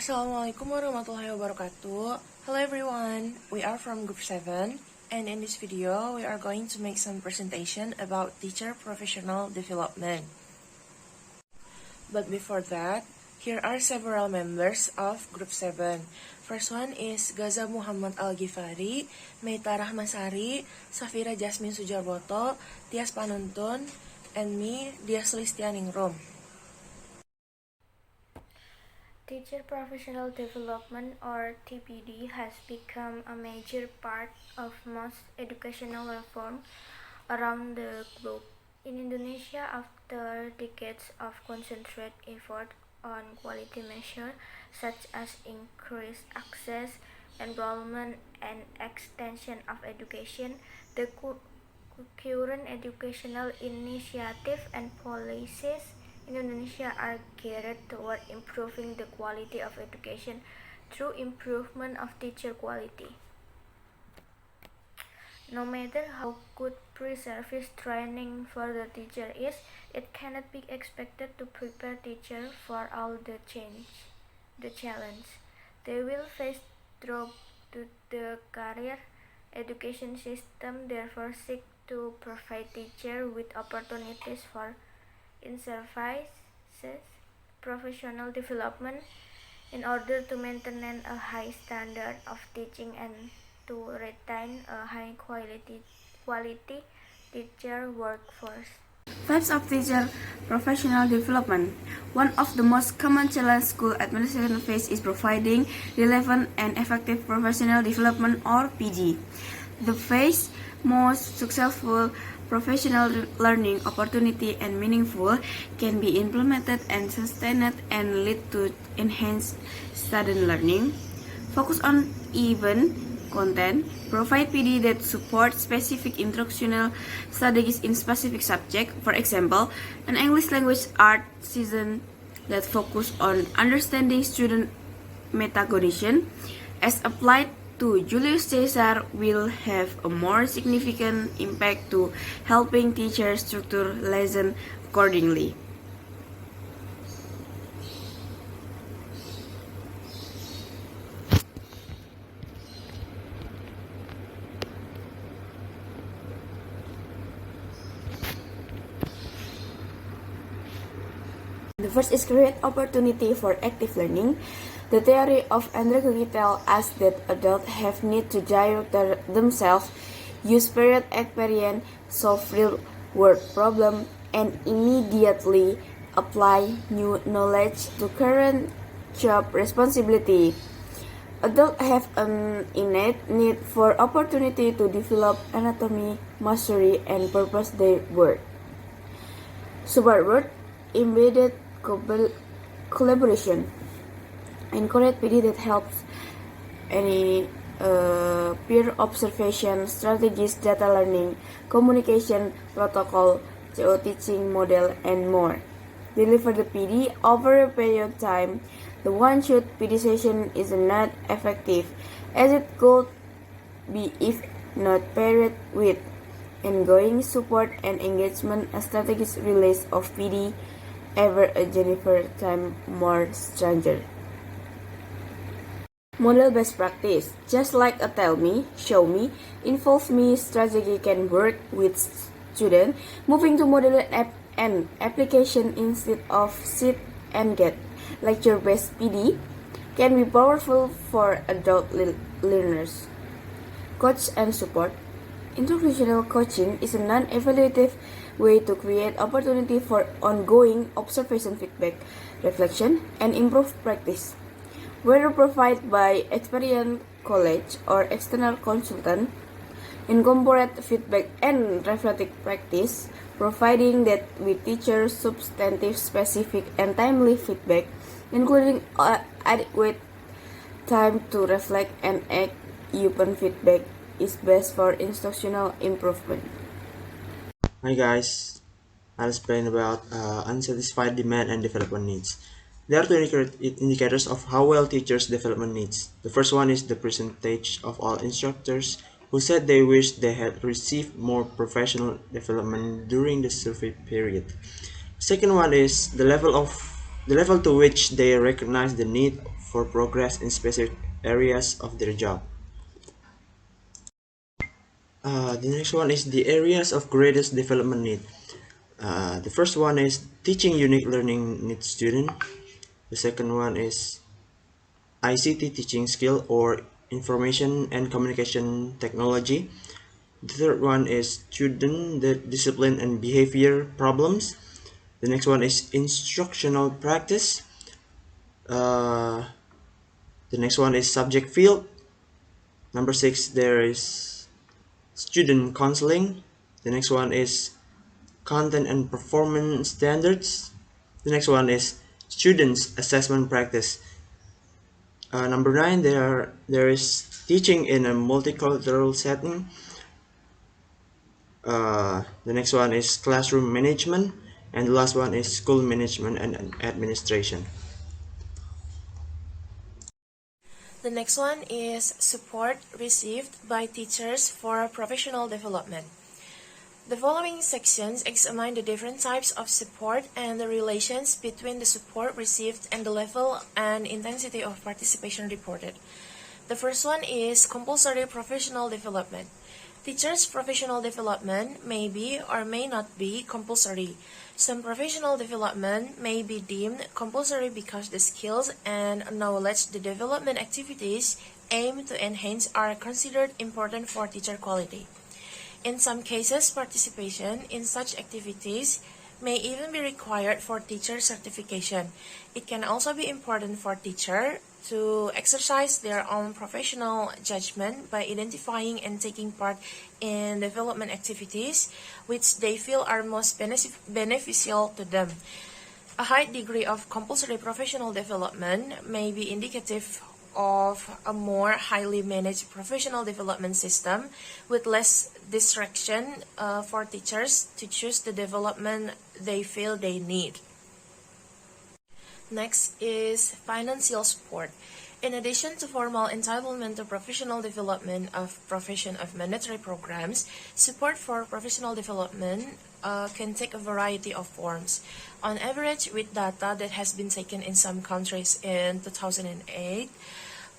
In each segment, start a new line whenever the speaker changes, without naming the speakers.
Assalamualaikum warahmatullahi wabarakatuh. Hello everyone, we are from group 7 and in this video we are going to make some presentation about teacher professional development. But before that, here are several members of group 7. First one is Ghaza Muhammad Ghifari, Meyta Rahma Sari, Safira Jasmine Sujarwoto, Tyas Panuntun, and me, Diah Sulistianingrum.
Teacher professional development, or TPD, has become a major part of most educational reform around the globe. In Indonesia, after decades of concentrated effort on quality measures such as increased access, enrollment, and extension of education, the current educational initiative and policies in Indonesia are geared toward improving the quality of education through improvement of teacher quality. No matter how good pre-service training for the teacher is, it cannot be expected to prepare teachers for all the challenge they will face through the career education system. Therefore, seek to provide teachers with opportunities for in-services professional development in order to maintain a high standard of teaching and to retain a high quality teacher workforce.
Types of teacher professional development. One of the most common challenges school administration face is providing relevant and effective professional development, or PG. The phase most successful professional learning opportunity and meaningful can be implemented and sustained and lead to enhanced student learning. Focus on event content, provide PD that support specific instructional strategies in specific subject. For example, an English language art season that focus on understanding student metacognition as applied to Julius Caesar will have a more significant impact to helping teachers structure lesson accordingly. The first is create opportunity for active learning. The theory of andragogy tells us that adults have need to direct themselves, use period experience, solve real-world problems, and immediately apply new knowledge to current job responsibility. Adults have an innate need for opportunity to develop anatomy, mastery, and purpose their work. Sujarwoto embedded collaboration. Encourage PD that helps any peer observation, strategies, data learning, communication, protocol, CO teaching model, and more. Deliver the PD over a period of time. The one-shot PD session is not effective, as it could be if not paired with ongoing support and engagement. A strategic release of PD ever a Jennifer time more stranger. Model best practice. Just like a tell me, show me, involve me strategy can work with students, moving to model and application instead of sit and get. Lecture-based PD can be powerful for adult learners. Coach and support. Instructional coaching is a non-evaluative way to create opportunity for ongoing observation, feedback, reflection, and improved practice. Whether provided by experienced college or external consultant, incorporate feedback and reflective practice, providing that with teachers substantive, specific, and timely feedback, including adequate time to reflect and act. Open feedback is best for instructional improvement.
Hi guys, I'll explain about unsatisfied demand and development needs. There are two indicators of how well teachers' development needs. The first one is the percentage of all instructors who said they wish they had received more professional development during the survey period. Second one is the level of the level to which they recognize the need for progress in specific areas of their job. The next one is the areas of greatest development need. The first one is teaching unique learning needs student. The second one is ICT teaching skill or information and communication technology. The third one is student discipline and behavior problems. The next one is instructional practice. The next one is subject field. Number 6, there is student counseling. The next one is content and performance standards. The next one is students assessment practice. Number 9, there is teaching in a multicultural setting. The next one is classroom management, and the last one is school management and administration.
The next one is support received by teachers for professional development. The following sections examine the different types of support and the relations between the support received and the level and intensity of participation reported. The first one is compulsory professional development. Teachers' professional development may be or may not be compulsory. Some professional development may be deemed compulsory because the skills and knowledge the development activities aim to enhance are considered important for teacher quality. In some cases, participation in such activities may even be required for teacher certification. It can also be important for teacher to exercise their own professional judgment by identifying and taking part in development activities which they feel are most beneficial to them. A high degree of compulsory professional development may be indicative of a more highly managed professional development system with less distraction for teachers to choose the development they feel they need. Next is financial support. In addition to formal entitlement to professional development of provision of mandatory programs, support for professional development can take a variety of forms. On average, with data that has been taken in some countries in 2008,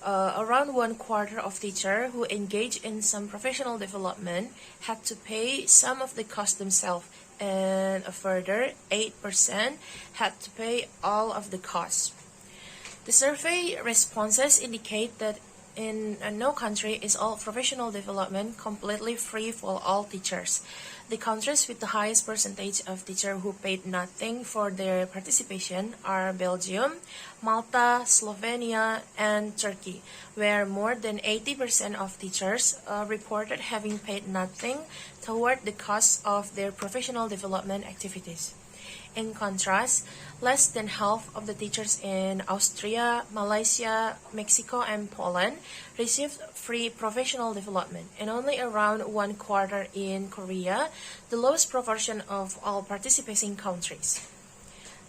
around 1/4 of teachers who engage in some professional development had to pay some of the cost themselves, and a further 8% had to pay all of the costs. The survey responses indicate that in no country is all professional development completely free for all teachers. The countries with the highest percentage of teachers who paid nothing for their participation are Belgium, Malta, Slovenia, and Turkey, where more than 80% of teachers reported having paid nothing toward the cost of their professional development activities. In contrast, less than half of the teachers in Austria, Malaysia, Mexico, and Poland received free professional development, and only around 1/4 in Korea, the lowest proportion of all participating countries.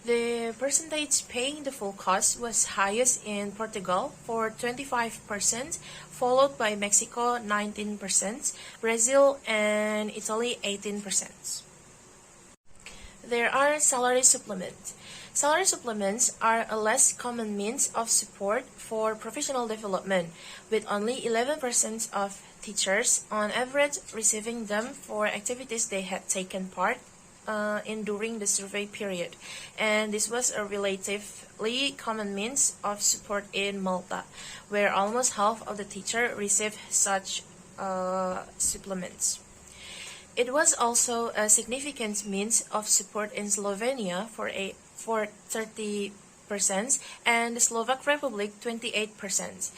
The percentage paying the full cost was highest in Portugal for 25%, followed by Mexico 19%, Brazil and Italy 18%. There are salary supplements. Salary supplements are a less common means of support for professional development, with only 11% of teachers on average receiving them for activities they had taken part in during the survey period. And this was a relatively common means of support in Malta, where almost half of the teachers received such supplements. It was also a significant means of support in Slovenia for 30% and the Slovak Republic 28%.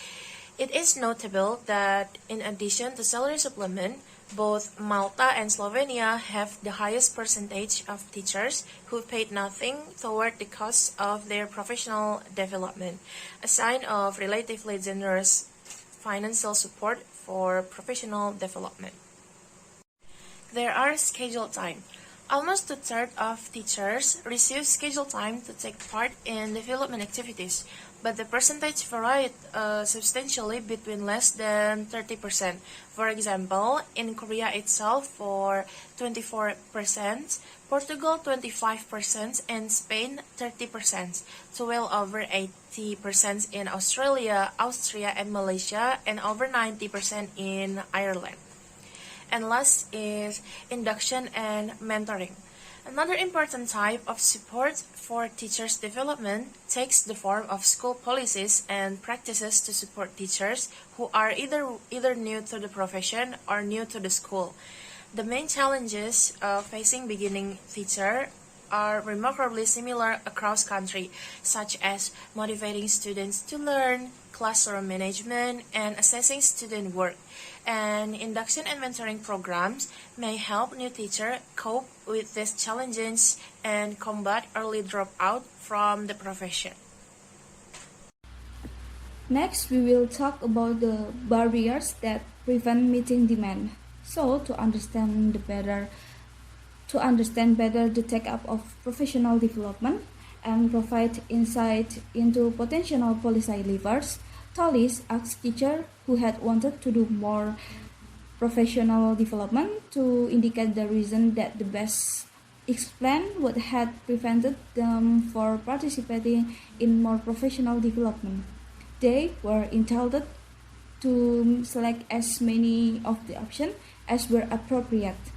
It is notable that in addition to salary supplement, both Malta and Slovenia have the highest percentage of teachers who paid nothing toward the cost of their professional development, a sign of relatively generous financial support for professional development. There are scheduled time. Almost 2/3 of teachers receive scheduled time to take part in development activities. but the percentage varied substantially between less than 30%. For example, in Korea itself for 24%, Portugal 25%, and Spain 30%, to well over 80% in Australia, Austria, and Malaysia, and over 90% in Ireland. And last is induction and mentoring. Another important type of support for teachers' development takes the form of school policies and practices to support teachers who are either new to the profession or new to the school. The main challenges facing beginning teacher are remarkably similar across country, such as motivating students to learn, classroom management, and assessing student work. And induction and mentoring programs may help new teachers cope with these challenges and combat early dropout from the profession.
Next, we will talk about the barriers that prevent meeting demand. So, to understand better the take-up of professional development and provide insight into potential policy levers, Tyas asked teachers who had wanted to do more professional development to indicate the reason that the best explain what had prevented them from participating in more professional development. They were entitled to select as many of the options as were appropriate.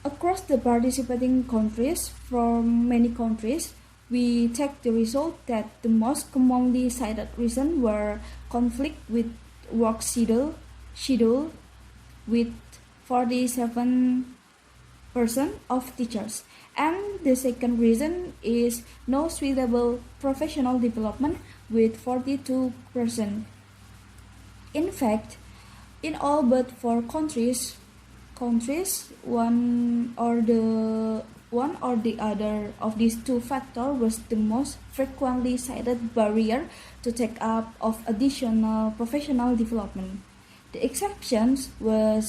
Across the participating countries, from many countries, we take the result that the most commonly cited reasons were conflict with work schedule with 47% of teachers, and the second reason is no suitable professional development with 42%. In fact, in all but 4 countries, one or the other of these 2 factors was the most frequently cited barrier to take up of additional professional development. The exceptions were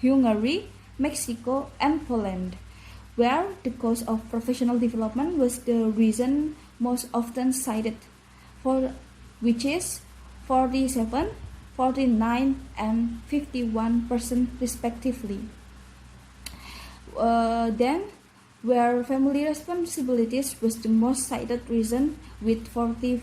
Hungary, Mexico, and Poland, where the cost of professional development was the reason most often cited, which is 47, 49, and 51% respectively. Then, where family responsibilities was the most cited reason with 45%.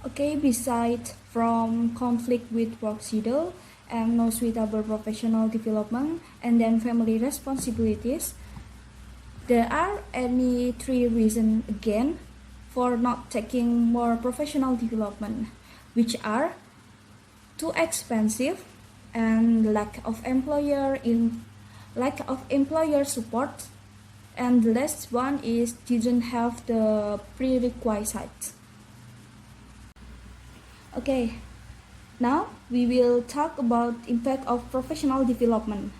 Okay, besides from conflict with work schedule and no suitable professional development, and then family responsibilities, there are any 3 reasons again for not taking more professional development, which are too expensive and lack of employer support, and the last one is didn't have the prerequisites. Okay, now we will talk about impact of professional development.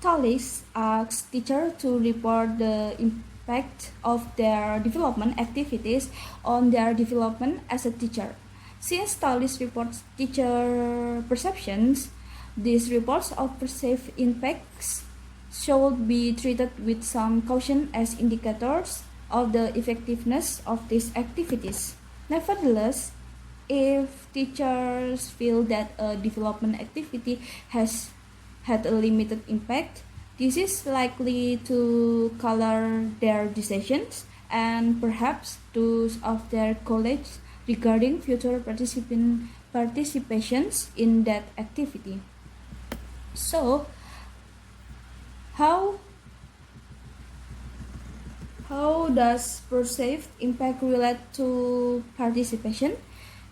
Tyas asked teachers to report the impact of their development activities on their development as a teacher. Since Tyas reports teacher perceptions, these reports of perceived impacts should be treated with some caution as indicators of the effectiveness of these activities. Nevertheless, if teachers feel that a development activity has had a limited impact, this is likely to color their decisions and perhaps those of their colleagues regarding future participations in that activity. So, how does perceived impact relate to participation?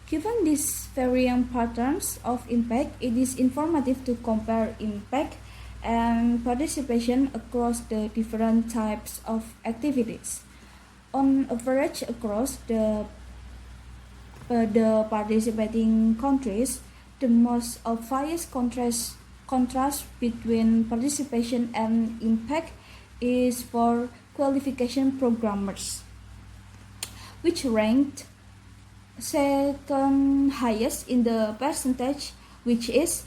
Given these varying patterns of impact, it is informative to compare impact and participation across the different types of activities. On average, across the participating countries, the most obvious contrast between participation and impact is for qualification programmers, which ranked second highest in the percentage, which is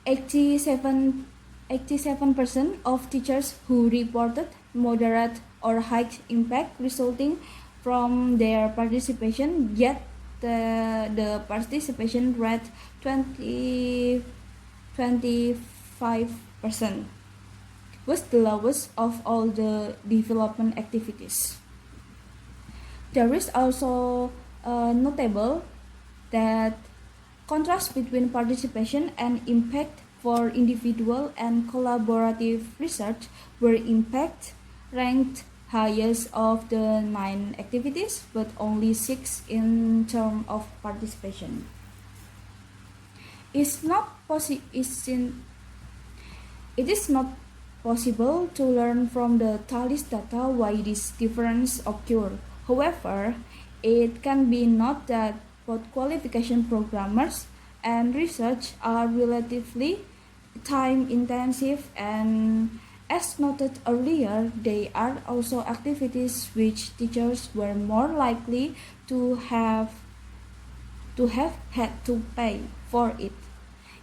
87% 87% of teachers who reported moderate or high impact resulting from their participation, yet the participation rate 25% was the lowest of all the development activities. There is also notable that contrast between participation and impact for individual and collaborative research, where impact ranked highest of the 9 activities, but only 6 in terms of participation. It is not possible to learn from the TALIS data why this difference occurs. However, it can be noted that both qualification programmers and research are relatively time-intensive, and as noted earlier, they are also activities which teachers were more likely to have had to pay for it.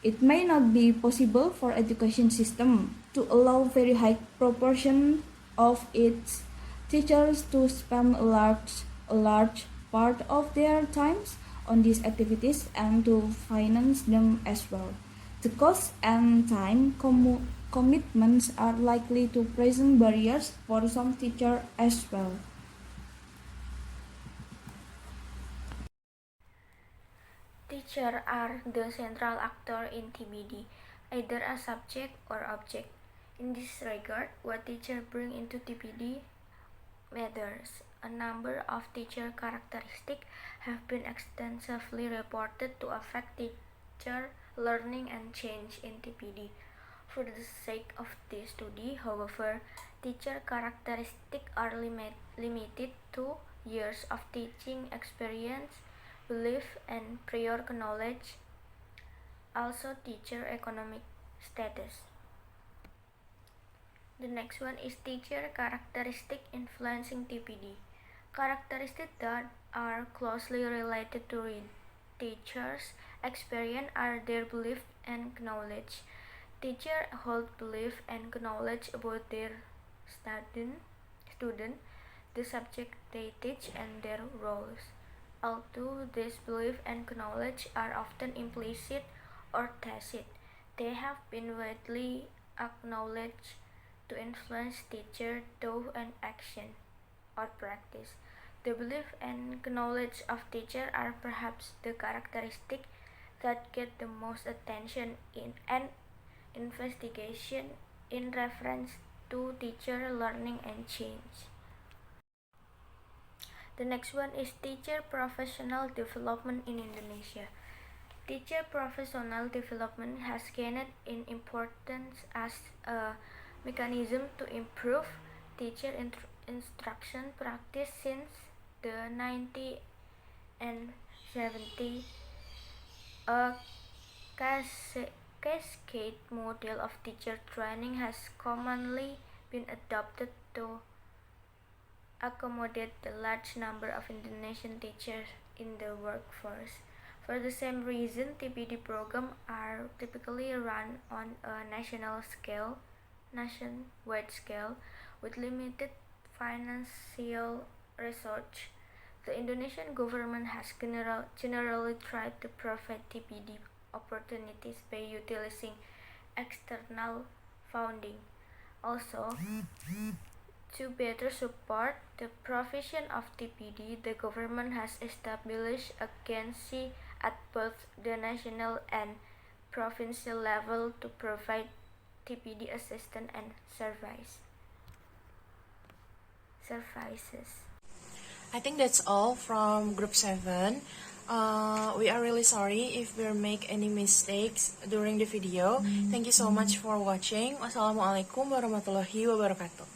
It may not be possible for education system to allow very high proportion of its teachers to spend a large part of their times on these activities and to finance them as well. The cost and time commitments are likely to present barriers for some teachers as well.
Teachers are the central actor in TPD, either a subject or object. In this regard, what teachers bring into TPD matters. A number of teacher characteristics have been extensively reported to affect teacher learning and change in TPD. For the sake of this study, however, teacher characteristics are limited to years of teaching experience, belief, and prior knowledge, also teacher economic status. The next one is teacher characteristic influencing TPD. Characteristics that are closely related to teachers' experience are their belief and knowledge. Teachers hold belief and knowledge about their student, the subject they teach, and their roles. Although these belief and knowledge are often implicit or tacit, they have been widely acknowledged to influence teacher thought and action or practice. The belief and knowledge of teacher are perhaps the characteristics that get the most attention in an investigation in reference to teacher learning and change. The next one is teacher professional development in Indonesia. Teacher professional development has gained in importance as a mechanism to improve teacher instruction practice since the 90s and 70s. A cascade model of teacher training has commonly been adopted to accommodate the large number of Indonesian teachers in the workforce. For the same reason, TPD programs are typically run on a nationwide scale, with limited financial resources. The Indonesian government has generally tried to provide TPD opportunities by utilizing external funding. Also, to better support the provision of TPD, the government has established agencies at both the national and provincial level to provide TPD assistance and services.
I think that's all from Group 7. We are really sorry if we make any mistakes during the video. Thank you so much for watching. Wassalamualaikum warahmatullahi wabarakatuh.